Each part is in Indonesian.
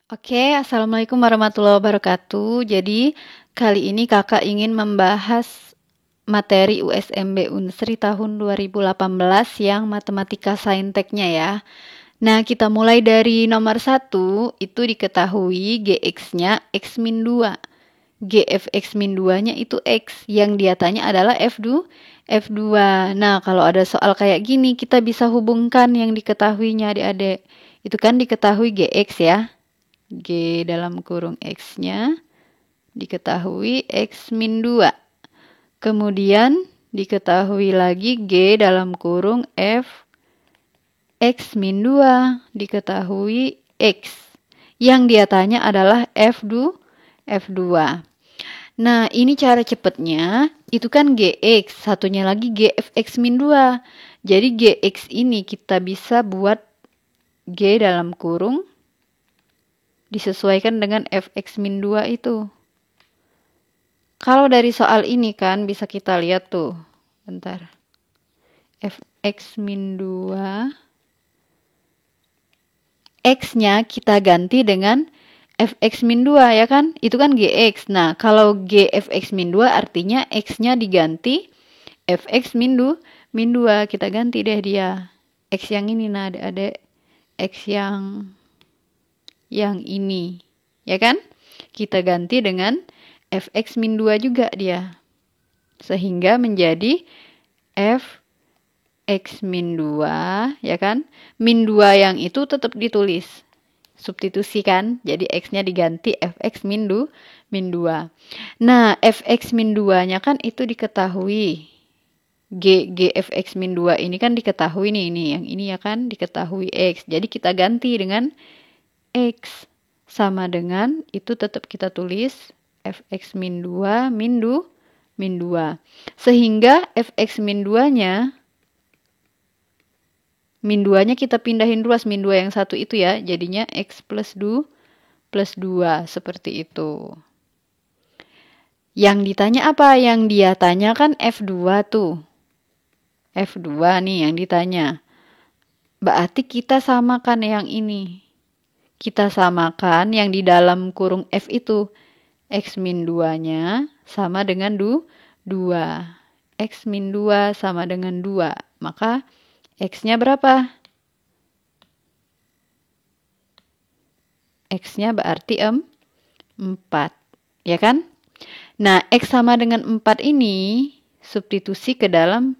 Oke, Assalamualaikum warahmatullahi wabarakatuh. Jadi, kali ini kakak ingin membahas materi USMB Unsri tahun 2018 yang matematika sainteknya ya. Nah, kita mulai dari nomor 1, itu diketahui GX-nya X min 2. GFX min 2-nya itu X, yang dia tanya adalah F2. Nah, kalau ada soal kayak gini, kita bisa hubungkan yang diketahuinya adik-adik. Itu kan diketahui GX ya. G dalam kurung X-nya diketahui X min 2. Kemudian diketahui lagi G dalam kurung F X min 2 diketahui X. Yang dia tanya adalah F2. Nah, ini cara cepatnya. Itu kan GX, satunya lagi GFX min 2. Jadi GX ini kita bisa buat G dalam kurung disesuaikan dengan fx min 2 itu. Kalau dari soal ini kan bisa kita lihat tuh. Bentar. Fx min 2. X-nya kita ganti dengan fx min 2 ya kan? Itu kan gx. Nah, kalau gfx min 2 artinya x-nya diganti fx min 2. Kita ganti deh dia. X yang ini nah adik-adik. X yang ini, ya kan? Kita ganti dengan fx min 2 juga dia. Sehingga menjadi fx min 2, ya kan? Min 2 yang itu tetap ditulis. Substitusi kan? Jadi x-nya diganti fx min 2. Nah, fx min 2-nya kan itu diketahui. Gfx min 2 ini kan diketahui nih, ini yang ini ya kan diketahui x. Jadi kita ganti dengan X sama dengan itu tetap kita tulis fx min 2 min 2. Sehingga fx min 2-nya kita pindahin ruas min 2 yang satu itu ya. Jadinya x plus 2 seperti itu. Yang ditanya apa? Yang dia tanya kan F2 tuh. F2 nih yang ditanya. Berarti kita samakan yang ini. Kita samakan yang di dalam kurung F itu. X min 2-nya sama dengan 2. X min 2 sama dengan 2. Maka X-nya berapa? X-nya berarti 4. Ya kan? Nah, X sama dengan 4 ini substitusi ke dalam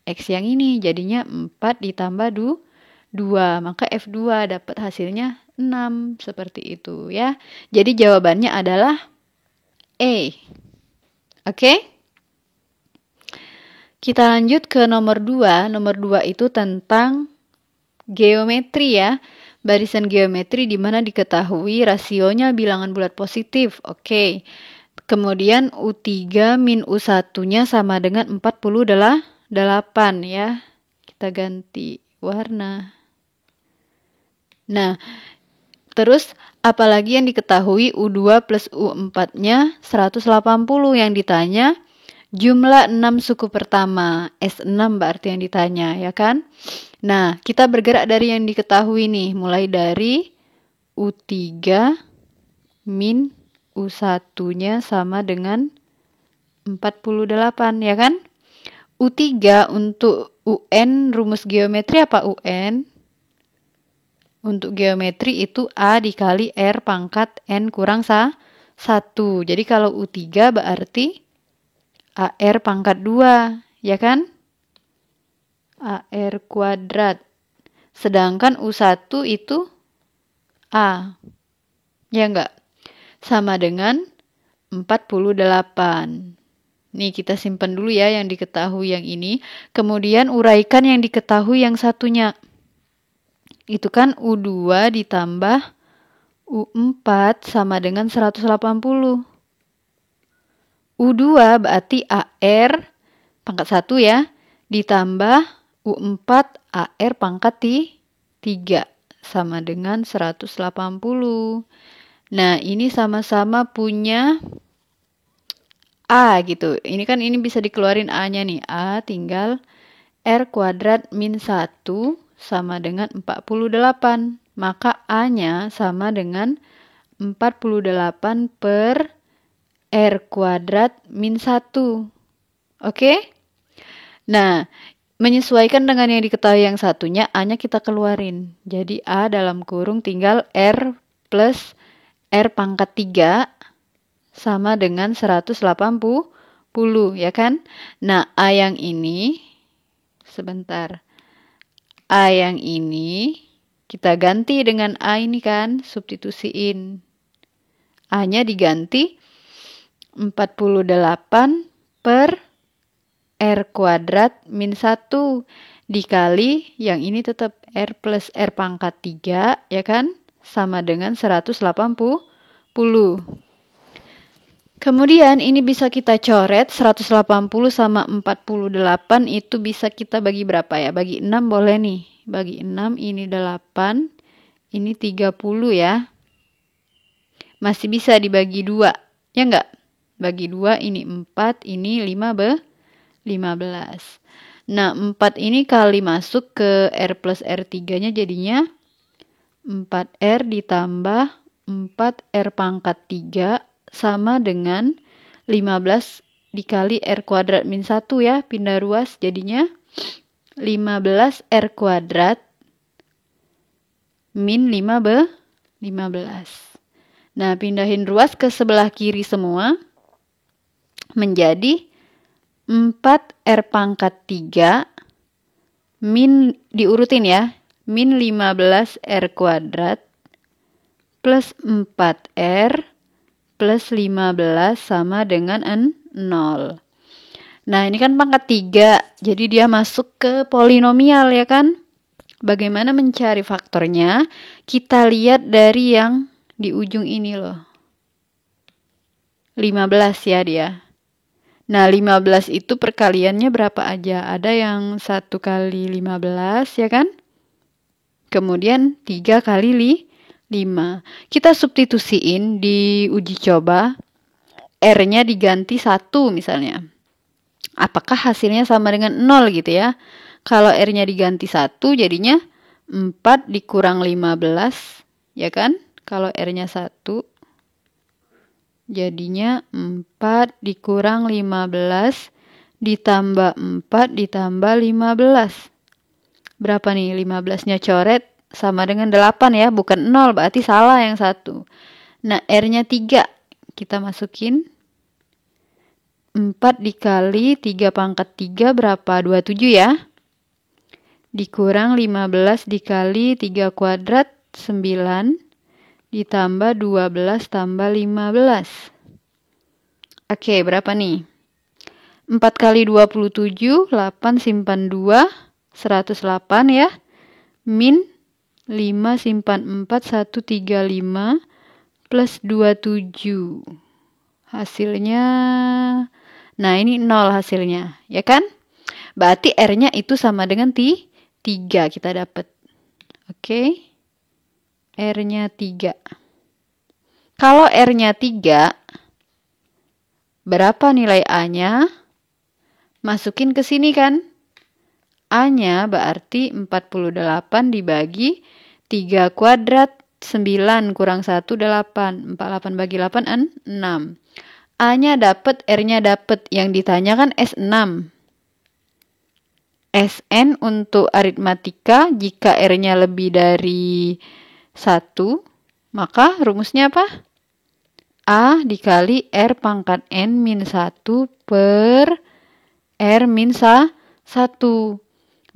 X yang ini. Jadinya 4 ditambah 2. Maka F2 dapat hasilnya 6 seperti itu ya. Jadi jawabannya adalah E. Oke? Kita lanjut ke nomor 2. Nomor 2 itu tentang geometri ya. Barisan geometri di mana diketahui rasionya bilangan bulat positif. Oke. Kemudian U3 min U1-nya sama dengan 48 ya. Kita ganti warna. Nah, terus apalagi yang diketahui U2 plus U4-nya 180 yang ditanya jumlah 6 suku pertama. S6 berarti yang ditanya ya kan? Nah, kita bergerak dari yang diketahui nih. Mulai dari U3 min U1-nya sama dengan 48 ya kan? U3 untuk UN rumus geometri apa UN? Untuk geometri itu A dikali R pangkat N kurang 1. Jadi kalau U3 berarti AR pangkat 2, ya kan? AR kuadrat. Sedangkan U1 itu A. Ya enggak? Sama dengan 48. Nih kita simpan dulu ya yang diketahui yang ini. Kemudian uraikan yang diketahui yang satunya. Itu kan U2 ditambah U4 sama dengan 180. U2 berarti AR pangkat 1 ya. Ditambah U4 AR pangkat 3 sama dengan 180. Nah, ini sama-sama punya A gitu. Ini kan ini bisa dikeluarin A-nya nih. A tinggal R kuadrat min 1 sama dengan 48. maka A-nya sama dengan 48 per R kuadrat min 1. Oke? Nah, menyesuaikan dengan yang diketahui yang satunya, A-nya kita keluarin. Jadi A dalam kurung tinggal R plus R pangkat 3 sama dengan 180, ya kan? Nah, A yang ini, sebentar. A yang ini kita ganti dengan A ini kan, substitusiin. A-nya diganti 48 per R kuadrat min 1 dikali yang ini tetap R plus R pangkat 3, ya kan? Sama dengan 180. Kemudian ini bisa kita coret, 180 sama 48 itu bisa kita bagi berapa ya? Bagi 6 boleh nih. Bagi 6 ini 8, ini 30 ya. Masih bisa dibagi 2, ya enggak? Bagi 2 ini 4, ini 15. Nah, 4 ini kali masuk ke R plus R3-nya jadinya 4R ditambah 4R pangkat 3 sama dengan 15 dikali R kuadrat min 1 ya, pindah ruas jadinya 15R kuadrat min 15. Nah, pindahin ruas ke sebelah kiri semua menjadi 4R pangkat 3 min, diurutin ya, min 15R kuadrat plus 4R plus 15 sama dengan 0. Nah, ini kan pangkat 3, jadi dia masuk ke polinomial ya kan? Bagaimana mencari faktornya? Kita lihat dari yang di ujung ini loh. 15 ya dia. Nah, 15 itu perkaliannya berapa aja? Ada yang 1 kali 15 ya kan? Kemudian 3 kali 5. Kita substitusiin di uji coba. R-nya diganti 1 misalnya. Apakah hasilnya sama dengan 0 gitu ya? Kalau R-nya diganti 1 jadinya 4 dikurang 15. Ya kan? Kalau R-nya 1 jadinya 4 dikurang 15 ditambah 4 ditambah 15. Berapa nih? 15-nya coret sama dengan 8 ya, bukan 0, berarti salah yang 1. Nah, R-nya 3. Kita masukin 4 dikali 3 pangkat 3 berapa? 27 ya. Dikurang 15 dikali 3 kuadrat 9 ditambah 12 tambah 15. Oke, berapa nih? 4 kali 27, 8 simpan 2, 108 ya. Min 5 simpan 4, 135 plus 27. Hasilnya, nah ini 0 hasilnya, ya kan? Berarti R-nya itu sama dengan 3 kita dapat. Oke. R-nya 3. Kalau R-nya 3, berapa nilai A-nya? Masukin ke sini kan? A-nya berarti 48 dibagi 3 kuadrat 9 kurang 1 8. 48 bagi 8 6. A-nya dapat, R-nya dapat. Yang ditanyakan S6. Sn untuk aritmatika jika R-nya lebih dari 1, maka rumusnya apa? A dikali R pangkat N min 1 per R min 1.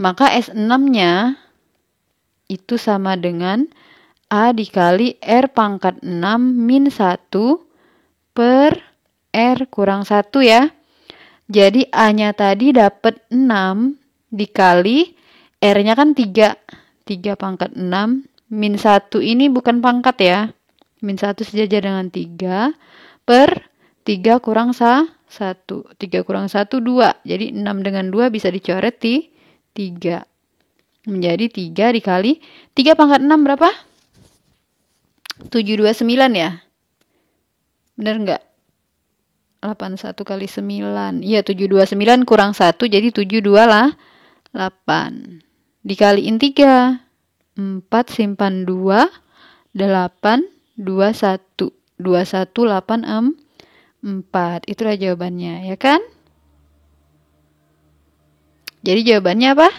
Maka S6-nya itu sama dengan A dikali R pangkat 6 min 1 per R kurang 1 ya. Jadi A-nya tadi dapat 6 dikali R-nya kan 3. 3 pangkat 6 min 1 ini bukan pangkat ya. Min 1 sejajar dengan 3 per 3 kurang 1. 3 kurang 1, 2. Jadi 6 dengan 2 bisa dicoret di 3. Menjadi 3 dikali 3 pangkat 6 berapa? 729 ya? Bener nggak? 81 kali 9. Iya, 729 kurang 1 jadi 72 lah. 8. Dikaliin 3. 4 simpan 2, 8, 21. 21, 8, 4. Itulah jawabannya, ya kan? Jadi jawabannya apa?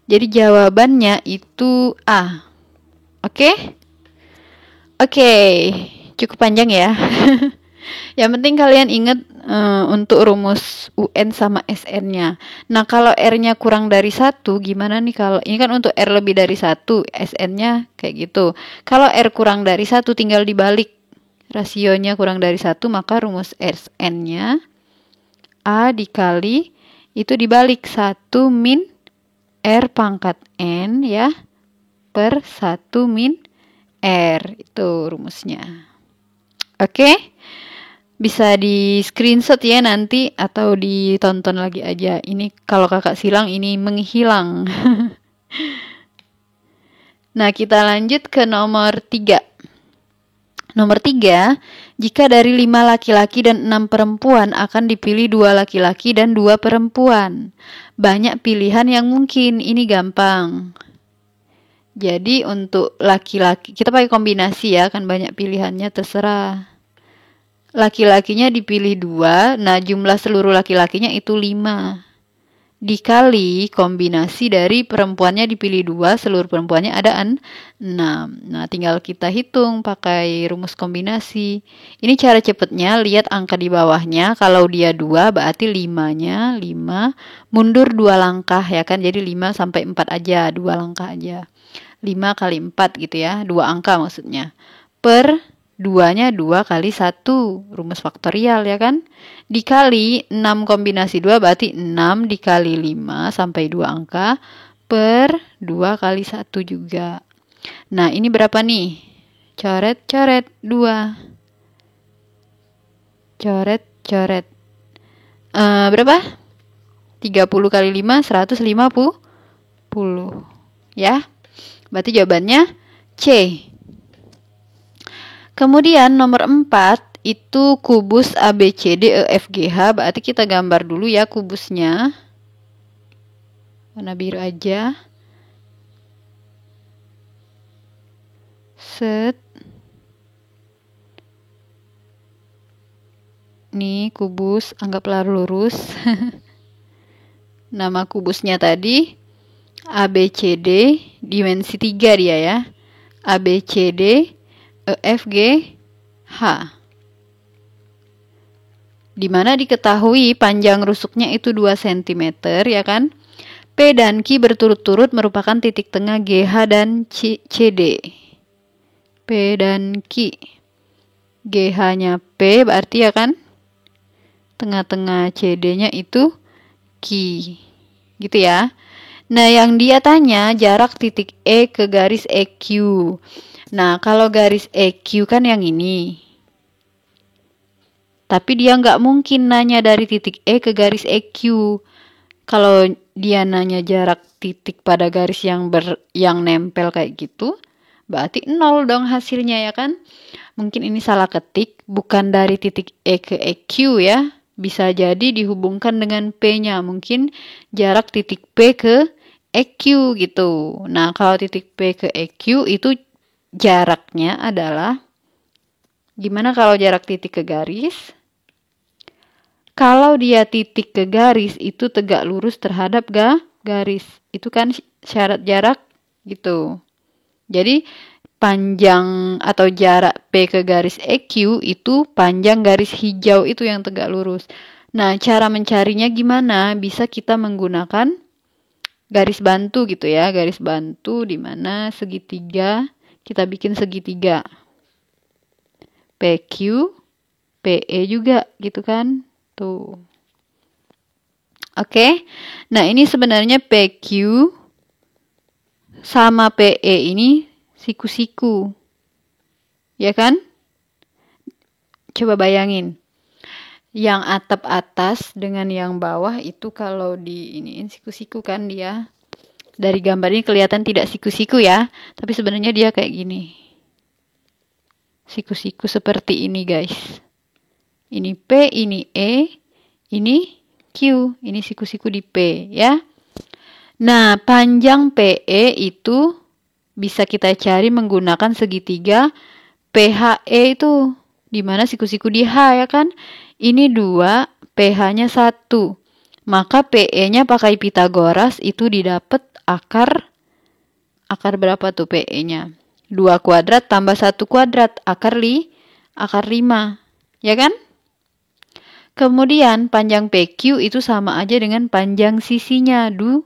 Jadi jawabannya itu A. Oke? Oke, cukup panjang ya. Yang penting kalian ingat untuk rumus UN sama SN-nya. Nah, kalau R-nya kurang dari 1, gimana nih kalau ini kan untuk R lebih dari 1, SN-nya kayak gitu. Kalau R kurang dari 1 tinggal dibalik. Rasionya kurang dari 1, maka rumus SN-nya A dikali itu dibalik 1 min R pangkat N ya per 1 min R. Itu rumusnya. Oke? Bisa di screenshot ya nanti atau ditonton lagi aja. Ini kalau kakak silang ini menghilang. Nah, kita lanjut ke nomor 3. Nomor 3, jika dari 5 laki-laki dan 6 perempuan akan dipilih 2 laki-laki dan 2 perempuan. Banyak pilihan yang mungkin, ini gampang. Jadi untuk laki-laki, kita pakai kombinasi ya, kan banyak pilihannya terserah. Laki-lakinya dipilih 2, nah jumlah seluruh laki-lakinya itu 5. Dikali kombinasi dari perempuannya dipilih 2, seluruh perempuannya ada 6. Nah, tinggal kita hitung pakai rumus kombinasi. Ini cara cepatnya, lihat angka di bawahnya. Kalau dia 2, berarti 5-nya 5, mundur 2 langkah ya kan. Jadi 5 sampai 4 aja, 2 langkah aja. 5 kali 4 gitu ya, 2 angka maksudnya. Per 2-nya 2 kali 1, rumus faktorial ya kan. Dikali 6 kombinasi 2 berarti 6 dikali 5 sampai 2 angka per 2 kali 1 juga. Nah, ini berapa nih? Coret-coret 2. Coret-coret. Berapa? 30 kali 5, 150. Ya. Berarti jawabannya C. Kemudian nomor 4 itu kubus ABCDEFGH. Berarti kita gambar dulu ya kubusnya. Warna biru aja. Set. Nih kubus, anggaplah lurus. Nama kubusnya tadi ABCD, dimensi 3 dia ya. ABCD EFGH. Dimana diketahui panjang rusuknya itu 2 cm ya kan. P dan Q berturut-turut merupakan titik tengah GH dan CD. P dan Q. GH-nya P berarti ya kan. Tengah-tengah CD-nya itu Q. Gitu ya. Nah, yang dia tanya jarak titik E ke garis EQ. Nah, kalau garis EQ kan yang ini. Tapi dia nggak mungkin nanya dari titik E ke garis EQ. Kalau dia nanya jarak titik pada garis yang nempel kayak gitu, berarti 0 dong hasilnya ya kan. Mungkin ini salah ketik, bukan dari titik E ke EQ ya. Bisa jadi dihubungkan dengan P-nya. Mungkin jarak titik P ke EQ gitu. Nah, kalau titik P ke EQ itu jaraknya adalah, gimana kalau jarak titik ke garis? Kalau dia titik ke garis itu tegak lurus terhadap garis. Itu kan syarat jarak gitu. Jadi panjang atau jarak P ke garis EQ itu panjang garis hijau itu yang tegak lurus. Nah, cara mencarinya gimana? Bisa kita menggunakan garis bantu gitu ya. Garis bantu di mana segitiga, kita bikin segitiga. PQ, PE juga gitu kan. Tuh. Oke. Nah, ini sebenarnya PQ sama PE ini siku-siku. Ya kan? Coba bayangin. Yang atap atas dengan yang bawah itu kalau iniin siku-siku kan dia. Dari gambar ini kelihatan tidak siku-siku ya. Tapi sebenarnya dia kayak gini. Siku-siku seperti ini guys. Ini P, ini E, ini Q. Ini siku-siku di P ya. Nah, panjang PE itu bisa kita cari menggunakan segitiga PHE itu, di mana siku-siku di H ya kan? Ini 2, PH-nya 1. Maka PE-nya pakai Pitagoras itu didapat akar berapa tuh PE-nya? 2 kuadrat tambah 1 kuadrat, akar 5, ya kan? Kemudian panjang PQ itu sama aja dengan panjang sisinya, 2.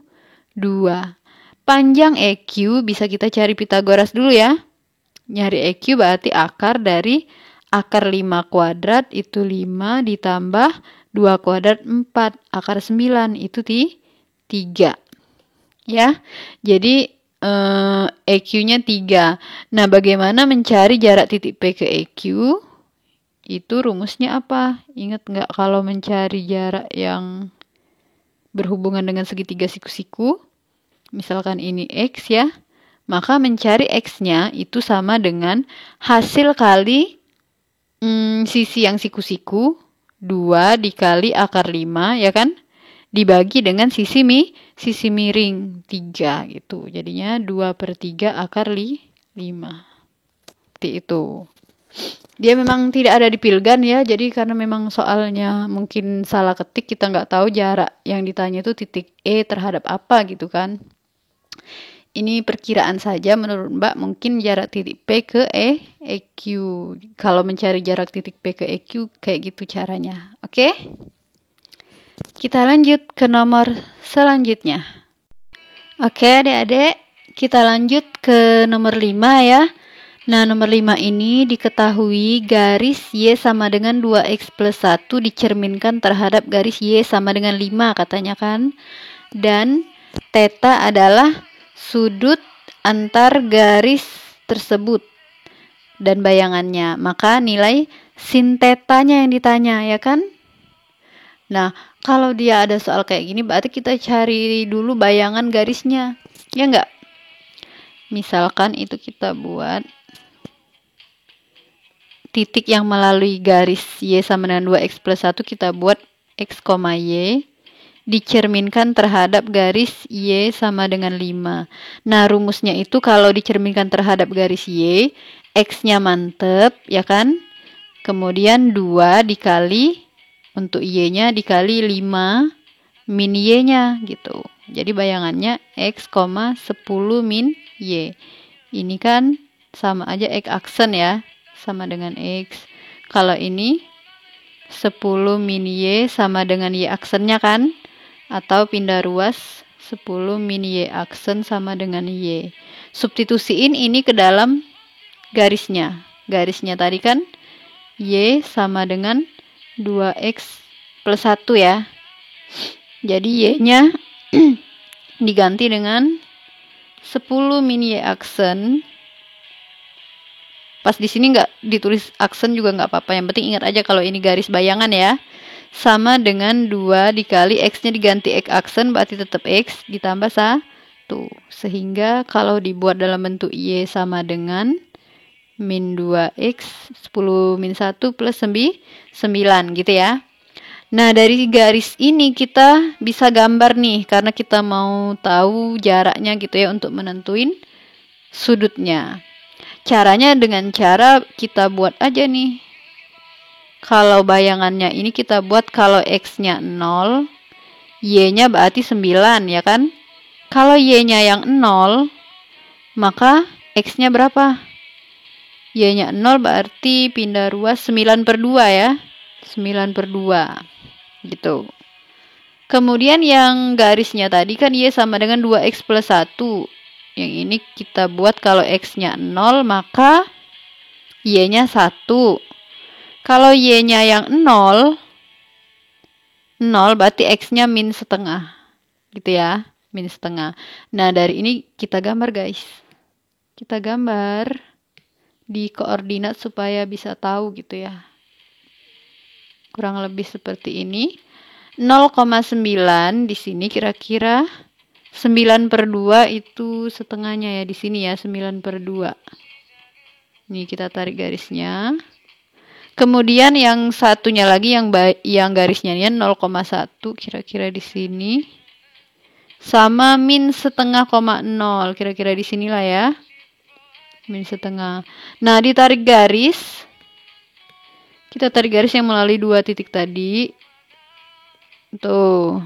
Panjang EQ bisa kita cari Pitagoras dulu ya. Nyari EQ berarti akar dari akar 5 kuadrat itu 5 ditambah 2 kuadrat 4, akar 9 itu 3. Ya, jadi EQ-nya 3. Nah, bagaimana mencari jarak titik P ke EQ? Itu rumusnya apa? Ingat nggak kalau mencari jarak yang berhubungan dengan segitiga siku-siku? Misalkan ini X ya. Maka mencari X-nya itu sama dengan hasil kali sisi yang siku-siku 2 dikali akar 5 ya kan? Dibagi dengan sisi miring 3 gitu. Jadinya 2/3 akar 5. Seperti itu. Dia memang tidak ada di Pilgan ya. Jadi karena memang soalnya mungkin salah ketik, kita nggak tahu jarak yang ditanya itu titik E terhadap apa gitu kan. Ini perkiraan saja menurut Mbak, mungkin jarak titik P ke EQ. Kalau mencari jarak titik P ke EQ kayak gitu caranya. Oke? Kita lanjut ke nomor selanjutnya. Oke adik-adik, kita lanjut ke nomor 5 ya. Nah, nomor 5 ini diketahui garis Y sama dengan 2X plus 1 dicerminkan terhadap garis Y sama dengan 5 katanya kan. Dan theta adalah sudut antar garis tersebut dan bayangannya. Maka nilai sin tetanya yang ditanya ya kan. Nah, kalau dia ada soal kayak gini berarti kita cari dulu bayangan garisnya. Ya enggak? Misalkan itu kita buat titik yang melalui garis Y sama dengan 2X plus 1 kita buat X, Y dicerminkan terhadap garis Y sama dengan 5. Nah, rumusnya itu kalau dicerminkan terhadap garis Y, X-nya mantep, ya kan? Kemudian 2 dikali, untuk Y-nya dikali 5 min Y-nya gitu. Jadi bayangannya X, 10 min Y. Ini kan sama aja X aksen ya, sama dengan X. Kalau ini 10 min Y sama dengan Y aksennya kan? Atau pindah ruas 10 min Y aksen sama dengan Y. Substitusiin ini ke dalam garisnya. Garisnya tadi kan Y sama dengan 2X plus 1 ya. Jadi Y-nya diganti dengan 10 min Y aksen. Pas di sini nggak ditulis aksen juga nggak apa-apa. Yang penting ingat aja kalau ini garis bayangan ya. Sama dengan 2 dikali X-nya diganti X aksen berarti tetap X ditambah 1. Sehingga kalau dibuat dalam bentuk Y sama dengan min 2X 10 min 1 plus 9 gitu ya. Nah, dari garis ini kita bisa gambar nih karena kita mau tahu jaraknya gitu ya untuk menentuin sudutnya. Caranya dengan cara kita buat aja nih. Kalau bayangannya ini kita buat kalau X-nya 0, Y-nya berarti 9 ya kan? Kalau Y-nya yang 0, maka X-nya berapa? Y-nya 0 berarti pindah ruas 9/2 ya. 9/2 gitu. Kemudian yang garisnya tadi kan Y sama dengan 2X plus 1. Yang ini kita buat kalau X-nya 0 maka Y-nya 1. Kalau Y-nya yang 0 berarti X-nya min setengah. Gitu ya, min setengah. Nah, dari ini kita gambar guys. Kita gambar di koordinat supaya bisa tahu gitu ya. Kurang lebih seperti ini. 0,9 di sini kira-kira 9/2 itu setengahnya ya di sini ya, 9/2. Ini kita tarik garisnya. Kemudian yang satunya lagi yang garisnya ini 0,1 kira-kira di sini. Sama min setengah 0, kira-kira di sinilah ya. min setengah. Nah, ditarik garis. Kita tarik garis yang melalui 2 titik tadi. Tuh.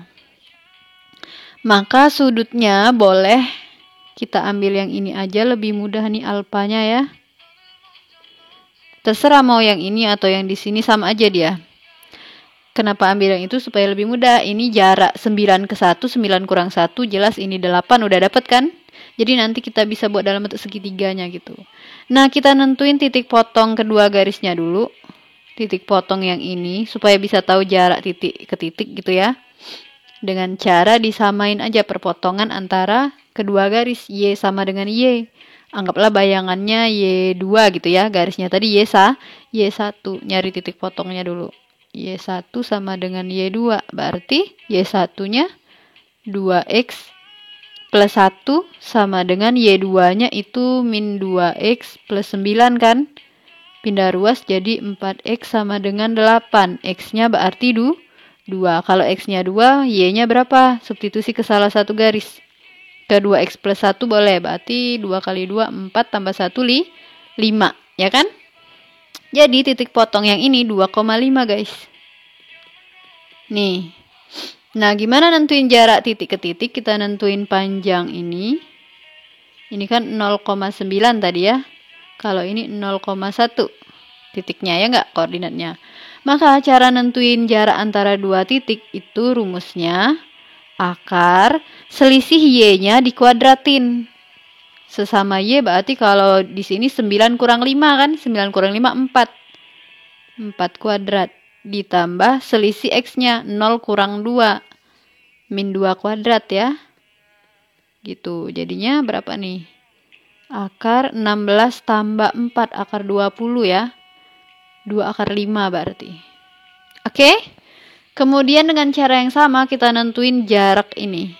Maka sudutnya boleh kita ambil yang ini aja, lebih mudah nih alfanya ya. Terserah mau yang ini atau yang di sini, sama aja dia. Kenapa ambil yang itu? Supaya lebih mudah. Ini jarak 9 ke 1, 9 kurang 1, jelas ini 8, udah dapet kan? Jadi nanti kita bisa buat dalam bentuk segitiganya gitu. Nah, kita nentuin titik potong kedua garisnya dulu. Titik potong yang ini, supaya bisa tahu jarak titik ke titik gitu ya. Dengan cara disamain aja perpotongan antara kedua garis. Y sama dengan Y. Anggaplah bayangannya Y2 gitu ya. Garisnya tadi Y1. Nyari titik potongnya dulu. Y1 sama dengan Y2. Berarti Y1-nya 2X plus 1 sama dengan Y2-nya itu min 2X plus 9 kan. Pindah ruas jadi 4X sama dengan 8. X-nya berarti 2. Kalau X-nya 2, Y-nya berapa? Substitusi ke salah satu garis. Ke 2X plus 1 boleh. Berarti 2 kali 2, 4 tambah 1, 5. Ya kan? Jadi titik potong yang ini 2,5 guys. Nih. Nah, gimana nentuin jarak titik ke titik? Kita nentuin panjang ini. Ini kan 0,9 tadi ya. Kalau ini 0,1 titiknya ya enggak, koordinatnya. Maka cara nentuin jarak antara 2 titik itu rumusnya akar selisih Y-nya dikuadratin. Sesama Y berarti kalau di sini 9 kurang 5 kan? 9 kurang 5, 4. 4 kuadrat. Ditambah selisih X-nya 0 kurang 2. Min 2 kuadrat ya. Gitu. Jadinya berapa nih? Akar 16 tambah 4, akar 20 ya. 2 akar 5 berarti. Oke? Kemudian dengan cara yang sama kita nentuin jarak ini.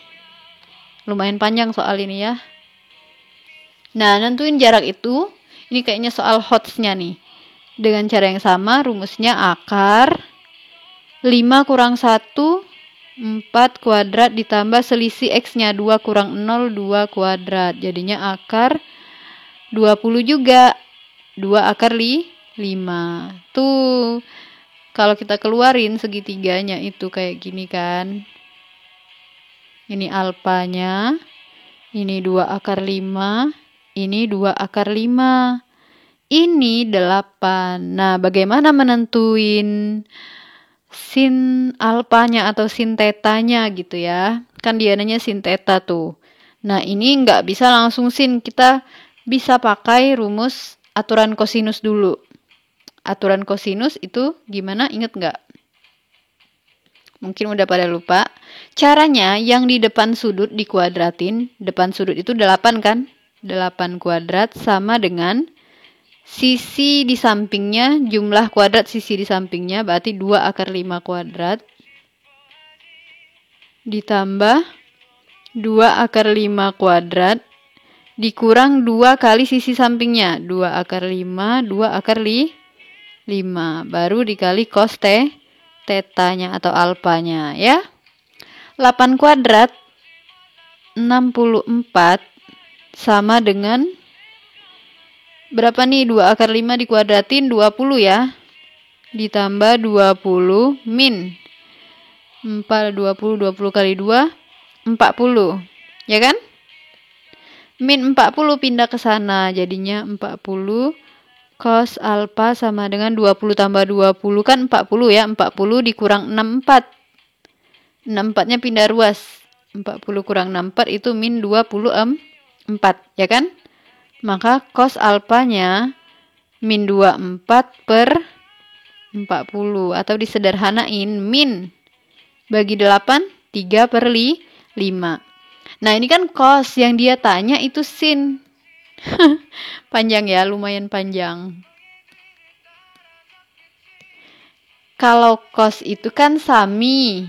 Lumayan panjang soal ini ya. Nah, nentuin jarak itu, ini kayaknya soal HOTS-nya nih. Dengan cara yang sama, rumusnya akar 5 kurang 1, 4 kuadrat ditambah selisih X-nya 2 kurang 0, 2 kuadrat. Jadinya akar 20 juga. 2 akar 5. Tuh. Kalau kita keluarin segitiganya itu kayak gini kan. Ini alfanya. Ini 2 akar 5. Ini 2 akar 5. Ini 8. Nah, bagaimana menentuin sin alfanya atau sin tetanya gitu ya. Kan dia nanya sin teta tuh. Nah, ini nggak bisa langsung sin. Kita bisa pakai rumus aturan kosinus dulu. Aturan kosinus itu gimana? Ingat nggak? Mungkin udah pada lupa. Caranya yang di depan sudut dikuadratin. Depan sudut itu 8 kan? 8 kuadrat sama dengan sisi di sampingnya, jumlah kuadrat sisi di sampingnya. Berarti 2 akar 5 kuadrat. Ditambah 2 akar 5 kuadrat. Dikurang 2 kali sisi sampingnya. 2 akar 5, 2 akar 5. Baru dikali cos tetanya atau alfanya ya. 8 kuadrat 64 sama dengan berapa nih? 2 akar 5 dikuadratin 20 ya. Ditambah 20 min 20 kali 2 40. Ya kan? Min 40 pindah ke sana, jadinya 40 cos alfa sama dengan 20 tambah 20 kan 40 ya. 40 dikurang 64. 64-nya pindah ruas. 40 kurang 64 itu min 24, ya kan? Maka cos alfanya min 24 per 40. Atau disederhanain min bagi 8, 3 per 5. Nah, ini kan cos, yang dia tanya itu sin. Panjang ya, lumayan panjang. Kalau cos itu kan sami.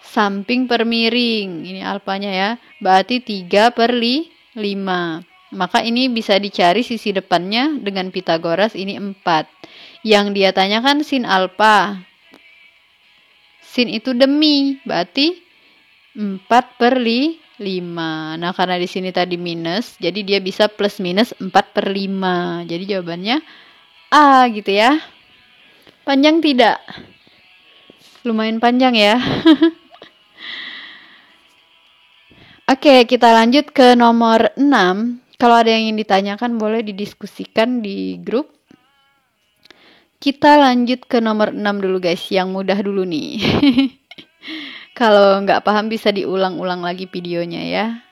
Samping per miring. Ini alfanya ya. Berarti 3 per 5. Maka ini bisa dicari sisi depannya dengan Pitagoras, ini 4. Yang dia tanyakan sin alfa. Sin itu demi. Berarti 4 per 5. Nah, karena di sini tadi minus, jadi dia bisa plus minus 4/5. Jadi jawabannya A gitu ya. Panjang tidak? Lumayan panjang ya. Oke, kita lanjut ke nomor 6. Kalau ada yang ingin ditanyakan boleh didiskusikan di grup. Kita lanjut ke nomor 6 dulu guys, yang mudah dulu nih. Kalau nggak paham bisa diulang-ulang lagi videonya ya.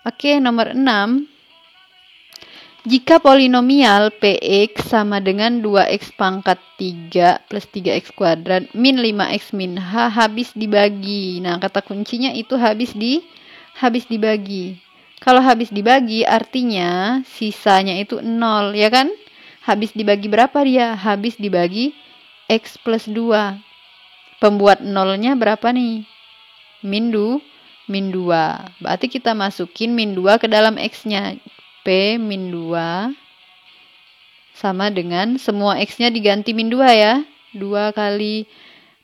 Oke, nomor 6. Jika polinomial Px sama dengan 2x pangkat 3 plus 3x kuadrat min 5x min h habis dibagi. Nah, kata kuncinya itu habis dibagi. Kalau habis dibagi artinya sisanya itu 0, ya kan? Habis dibagi berapa dia? Habis dibagi x plus 2. Pembuat nolnya berapa nih? Min 2. Berarti kita masukin min 2 ke dalam x-nya. P min 2 sama dengan semua x-nya diganti min 2 ya. 2 kali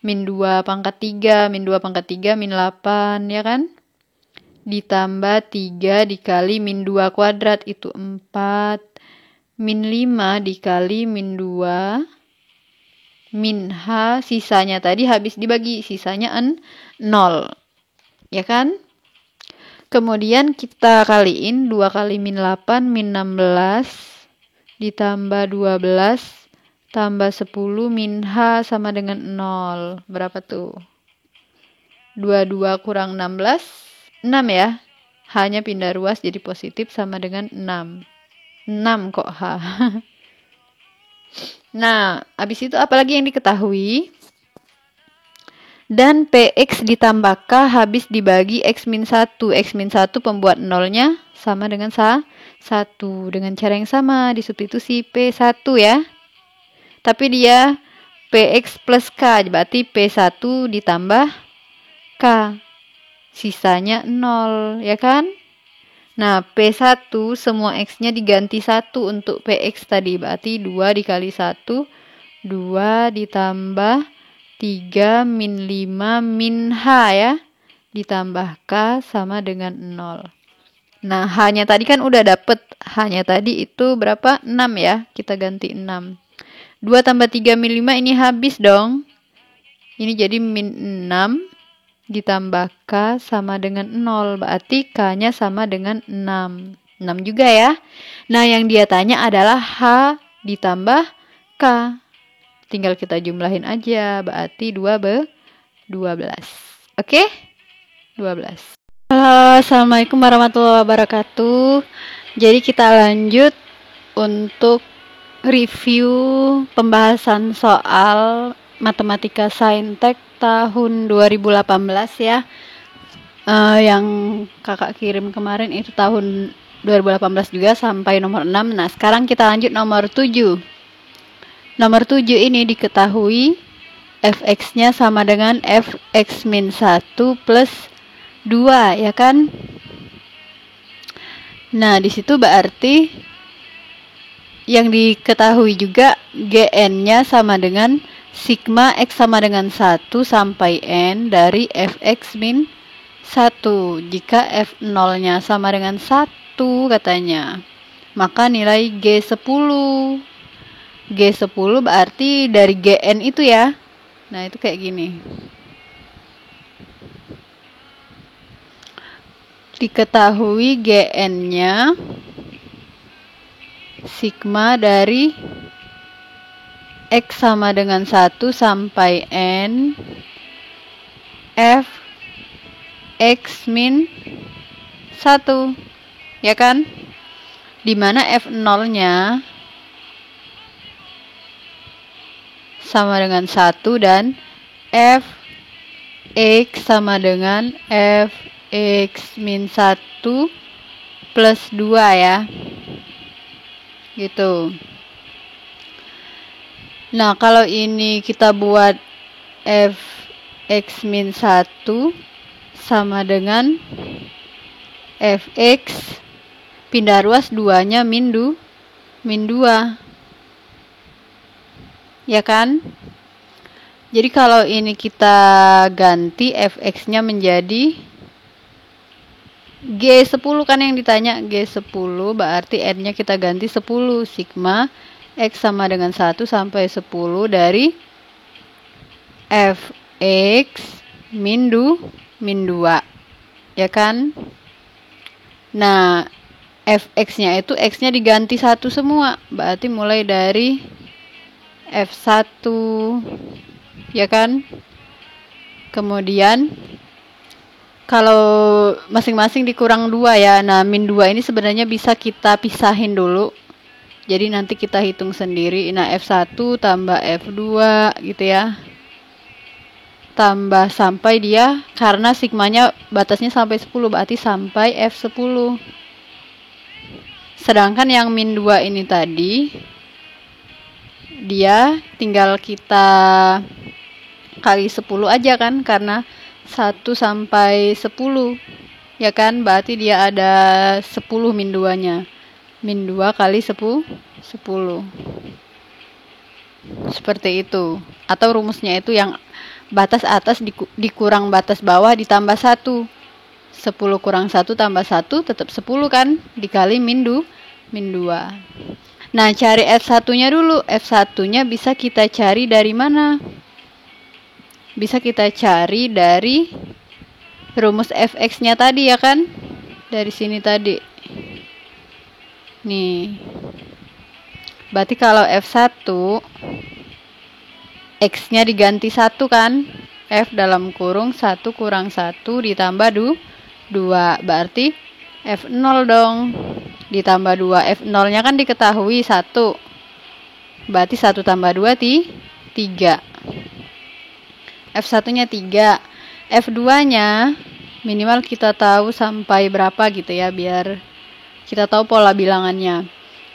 min 2 pangkat 3, min 2 pangkat 3, min 8, ya kan? Ditambah 3 dikali min 2 kuadrat, itu 4. Min 5 dikali min 2 min H, sisanya tadi habis dibagi, sisanya 0. Ya kan? Kemudian kita kaliin 2 kali min 8, min 16, ditambah 12, tambah 10, min H sama dengan 0. Berapa tuh? 22 kurang 16, 6 ya. H-nya pindah ruas jadi positif sama dengan 6. 6 kok H. Nah, habis itu apalagi yang diketahui? Dan Px ditambah K habis dibagi X min 1. X min 1 pembuat nolnya sama dengan 1. Dengan cara yang sama, disubstitusi P1 ya. Tapi dia Px plus K, berarti P1 ditambah K. Sisanya 0, ya kan? Nah, P1 semua X-nya diganti 1 untuk Px tadi. Berarti 2 dikali 1, 2 ditambah 3 min 5 min H ya. Ditambah K sama dengan 0. Nah, H-nya tadi kan udah dapet. H-nya tadi itu berapa? 6 ya. Kita ganti 6. 2 tambah 3 min 5 ini habis dong. Ini jadi min 6. Ditambah K sama dengan 0. Berarti K-nya sama dengan 6. 6 juga ya. Nah, yang dia tanya adalah H ditambah K. Tinggal kita jumlahin aja. Berarti 12. Oke? 12. Halo, assalamualaikum warahmatullahi wabarakatuh. Jadi kita lanjut untuk review pembahasan soal matematika saintek tahun 2018 ya. Yang kakak kirim kemarin itu tahun 2018 juga sampai nomor 6. Nah, sekarang kita lanjut nomor 7. Nomor 7 ini diketahui fx-nya sama dengan fx min 1 plus 2, ya kan? Nah, di situ berarti yang diketahui juga gn-nya sama dengan sigma x sama dengan 1 sampai n dari fx min 1. Jika f0-nya sama dengan 1 katanya, maka nilai G10. G10 berarti dari gn itu ya. Nah, itu kayak gini. Diketahui gn-nya sigma dari X sama dengan 1 sampai N F X min 1, ya kan? Dimana F0-nya sama dengan 1 dan F X sama dengan F X min 1 plus 2 ya. Gitu. Nah, kalau ini kita buat fx min 1 sama dengan fx pindah ruas 2-nya min 2. Ya kan? Jadi kalau ini kita ganti fx-nya menjadi G10 kan yang ditanya, G10 berarti N-nya kita ganti 10, sigma X sama dengan 1 sampai 10 dari Fx min 2, ya kan? Nah, Fx-nya itu X-nya diganti 1 semua, berarti mulai dari F1, ya kan? Kemudian kalau masing-masing dikurang 2 ya. Nah, min 2 ini sebenarnya bisa kita pisahin dulu. Jadi nanti kita hitung sendiri. Nah, F1 tambah F2 gitu ya. Tambah sampai dia, karena sigmanya batasnya sampai 10, berarti sampai F10. Sedangkan yang min 2 ini tadi, dia tinggal kita kali 10 aja kan, karena 1 sampai 10, ya kan? Berarti dia ada 10 min 2-nya. Min 2 kali 10. Seperti itu. Atau rumusnya itu yang batas atas dikurang batas bawah ditambah 1. 10 kurang 1 tambah 1 tetap 10 kan? Dikali min 2. Nah, cari F1-nya dulu. F1-nya bisa kita cari dari mana? Bisa kita cari dari rumus Fx-nya tadi, ya kan? Dari sini tadi. Nih. Berarti kalau F1, X-nya diganti 1 kan? F dalam kurung 1 kurang 1 ditambah 2. Berarti F0 dong. Ditambah 2. F0-nya kan diketahui 1. Berarti 1 tambah 2, 3. F1-nya 3. F2-nya minimal kita tahu sampai berapa gitu ya, biar kita tahu pola bilangannya.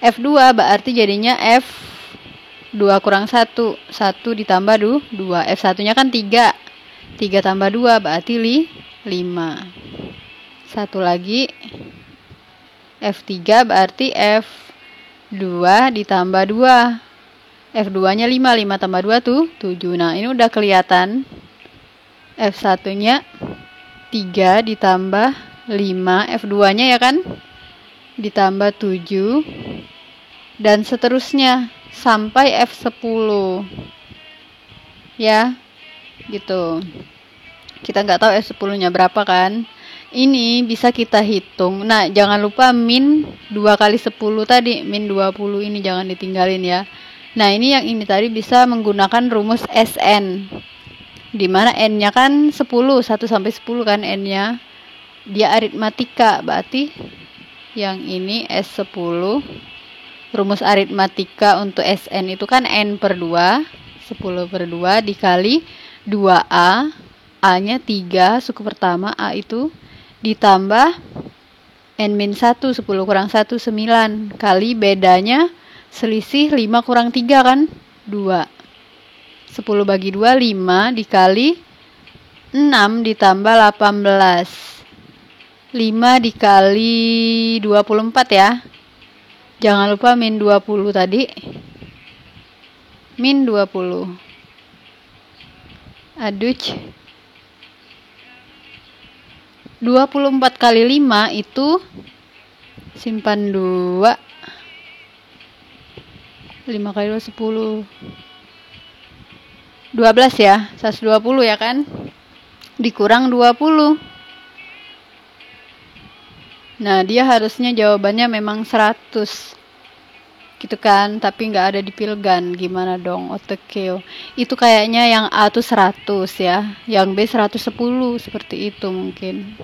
F2 berarti jadinya F2 kurang 1. 1 ditambah 2. F1-nya kan 3. 3 tambah 2 berarti 5. Satu lagi. F3 berarti F2 ditambah 2. F2-nya 5, 5 tambah 2 tuh 7. Nah, ini udah kelihatan. F1-nya 3 ditambah 5, F2-nya ya kan? Ditambah 7. Dan seterusnya sampai F10. Ya, gitu. Kita nggak tahu F10-nya berapa kan? Ini bisa kita hitung. Nah, jangan lupa min 2 kali 10 tadi. Min 20 ini jangan ditinggalin ya. Nah, ini yang ini tadi bisa menggunakan rumus SN. Dimana N-nya kan 10, 1 sampai 10 kan N-nya. Dia aritmatika, berarti yang ini S10. Rumus aritmatika untuk SN itu kan N per 2. 10 per 2 dikali 2A. A-nya 3, suku pertama A itu. Ditambah N-1, 10 kurang 1, 9. Kali bedanya selisih 5 kurang 3 kan? 2. 10 bagi 2, 5 dikali 6 ditambah 18. 5 dikali 24 ya. Jangan lupa min 20 tadi. Min 20. Aduh. 24 kali 5 itu simpan 2. 5 kali 2, 10. 12 ya, 120 ya kan? Dikurang 20. Nah, dia harusnya jawabannya memang 100. Gitu kan, tapi nggak ada di Pilgan. Gimana dong, otakeo. Itu kayaknya yang A tuh 100 ya, yang B 110, seperti itu mungkin.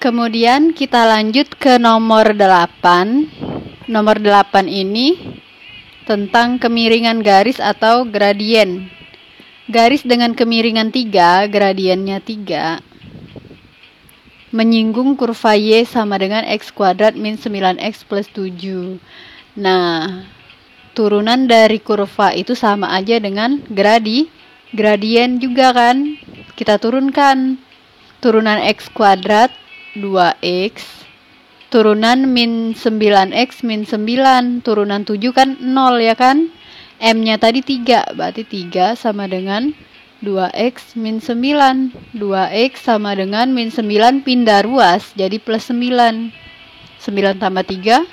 Kemudian kita lanjut ke nomor 8. Nomor 8 ini tentang kemiringan garis atau gradien. Garis dengan kemiringan 3, gradiennya 3, menyinggung kurva Y sama dengan X kuadrat min 9X plus 7. Nah, turunan dari kurva itu sama aja dengan gradien juga kan. Kita turunkan. Turunan X kuadrat 2X. Turunan min 9X min 9. Turunan 7 kan 0 ya kan. M-nya tadi 3. Berarti 3 sama dengan 2x min 9. 2x sama dengan min 9 pindah ruas jadi plus 9. 9 tambah 3,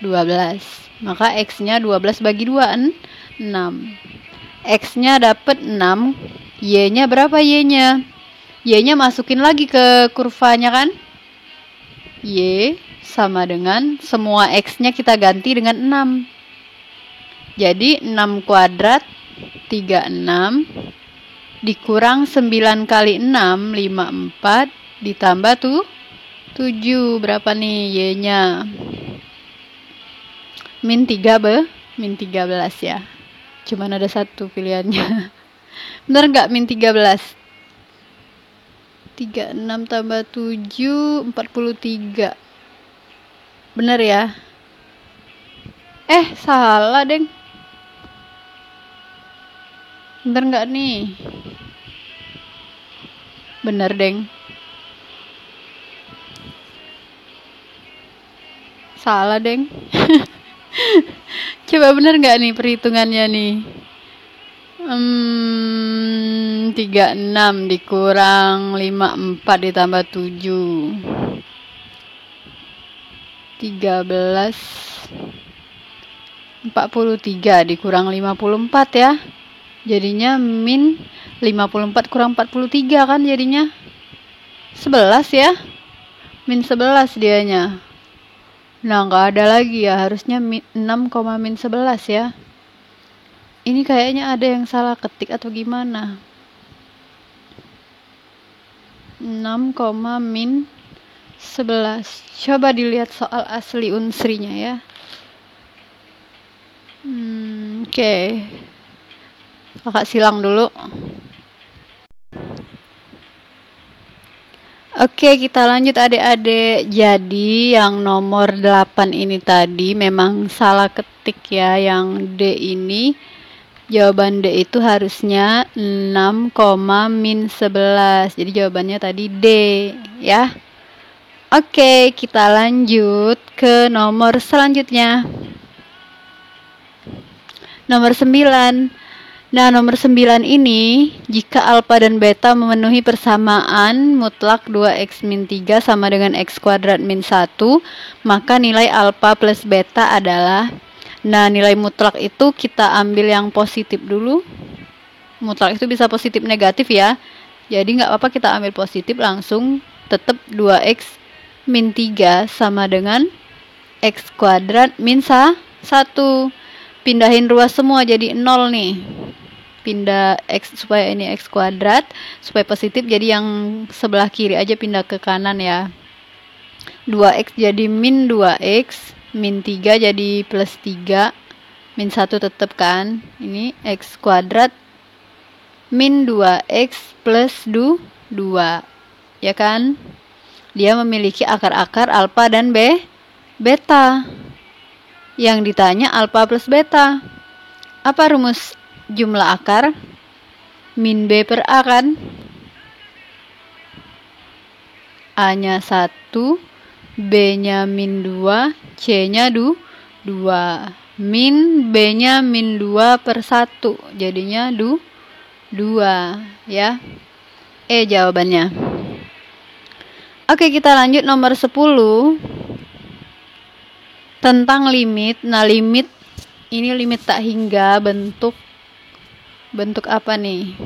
12. Maka x-nya 12 bagi 2, 6. X-nya dapat 6. Y-nya berapa Y-nya? Y-nya masukin lagi ke kurvanya kan? Y sama dengan semua X-nya kita ganti dengan 6. Jadi 6 kuadrat 36 dikurang 9 kali 6 54 ditambah tuh 7. Berapa nih Y-nya? Min 3 min 13 ya. Cuman ada satu pilihannya. Bener nggak min 13? 36 tambah 7 43. Bener ya? Salah deng. Bener nggak nih? Bener deng. Salah deng. Coba bener nggak nih perhitungannya nih? 36 dikurang 54 ditambah 7. 13 43 dikurang 54 ya. Jadinya min 54 kurang 43 kan jadinya 11 ya. Min 11 dianya. Nah, nggak ada lagi ya, harusnya 6, min 11 ya. Ini kayaknya ada yang salah ketik atau gimana. 6, min 11. Coba dilihat soal asli unsrinya ya. Oke. Kakak silang dulu. Oke, kita lanjut adik-adik. Jadi yang nomor 8 ini tadi memang salah ketik ya. Yang D ini, jawaban D itu harusnya 6, min 11. Jadi jawabannya tadi D ya. Oke, kita lanjut ke nomor selanjutnya. Nomor 9. Nah, nomor 9 ini, jika alfa dan beta memenuhi persamaan mutlak 2x min 3 sama dengan x kuadrat min 1, maka nilai alfa plus beta adalah, nah nilai mutlak itu kita ambil yang positif dulu. Mutlak itu bisa positif negatif ya. Jadi nggak apa-apa kita ambil positif langsung, tetap 2x min 3 sama dengan x kuadrat min 1. Pindahin ruas semua jadi 0 nih. Pindah x supaya ini x kuadrat, supaya positif jadi yang sebelah kiri aja pindah ke kanan ya. 2x jadi min 2x, min 3 jadi plus 3, min 1 tetap kan. Ini x kuadrat min 2x plus 2 ya kan. Dia memiliki akar-akar alfa dan beta. Yang ditanya alfa plus beta. Apa rumus jumlah akar? Min B per A kan? A-nya 1, B-nya min 2, C-nya 2. Min B-nya min 2 per 1. Jadinya 2 ya. Jawabannya. Oke, kita lanjut nomor 10. Tentang limit. Nah, limit ini limit tak hingga bentuk apa nih?